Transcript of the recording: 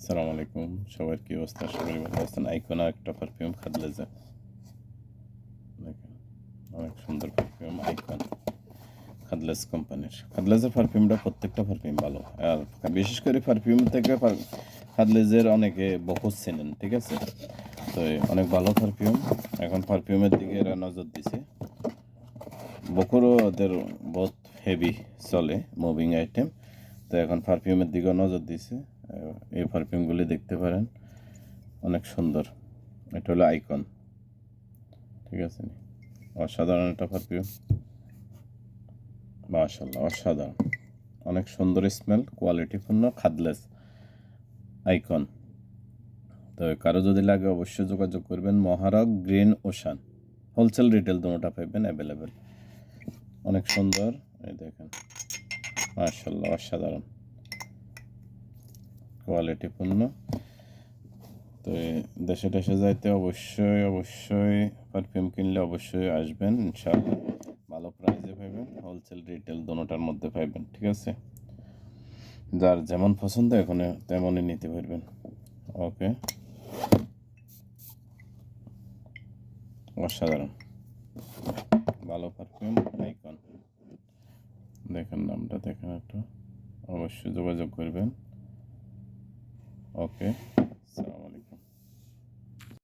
আসসালামু আলাইকুম, সবার কি অবস্থা? আশা করি ভালো আছেন। আইকন একটা পারফিউম খাদলেজা, দেখেন অনেক সুন্দর পারফিউম। আইকন খাদলেজ কোম্পানির খাদলেজের পারফিউমটা প্রত্যেকটা পারফিউম ভালো, আর বিশেষ করে পারফিউম থেকে খাদলেজের অনেকে বহুত চেনেন, ঠিক আছে? তো অনেক ভালো পারফিউম। এখন পারফিউমের দিকে এরা নজর দিছে। বকুরও ওদের বহুত হেভি চলে, মুভিং আইটেম। তো এখন পারফিউমের দিকেও নজর দিছে। এই পারফিউমগুলি দেখতে পারেন, অনেক সুন্দর। এটা হলো আইকন, ঠিক আছে? অসাধারণ একটা পারফিউম, মাশাআল্লাহ, অসাধারণ, অনেক সুন্দর স্মেল, কোয়ালিটিপূর্ণ খাদলেস আইকন। তো কারো যদি লাগে অবশ্যই যোগাযোগ করবেন। মহারক, গ্রিন ওশান, হোলসেল রিটেল দুটোটা পাইবেন অ্যাভেলেবেল। অনেক সুন্দর, এই দেখেন, মাশাআল্লাহ, অসাধারণ কোয়ালিটিপূর্ণ। তো দেশে দেশে যাইতে অবশ্যই পারফিউম কিনলে অবশ্যই আসবেন ইনশাআল্লাহ। ভালো প্রাইসে পাইবেন, হোলসেল রিটেল দুটোটার মধ্যে পাইবেন, ঠিক আছে? যার যেমন পছন্দ এখন তেমনই নিতে পারবেন। ওকে, অসাধারণ ভালো পারফিউম আইকন। দেখেন নামটা, দেখেন একটু, অবশ্যই যোগাযোগ করবেন। ওকে, আসসালামু আলাইকুম।